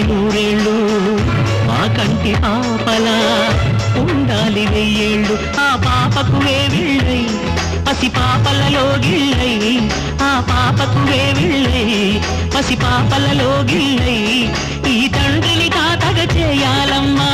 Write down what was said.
నూరేళ్ళు మా కంటి పాపలా ఉండాలి వెయ్యేళ్ళు ఆ పాపకు వేవిళ్ళై పసి పాపలలో గిళ్ళై ఆ పాపకు వేవిళ్ళై పసి పాపలలో గిళ్ళై ఈ తండ్రిని తాతగ చేయాలమ్మా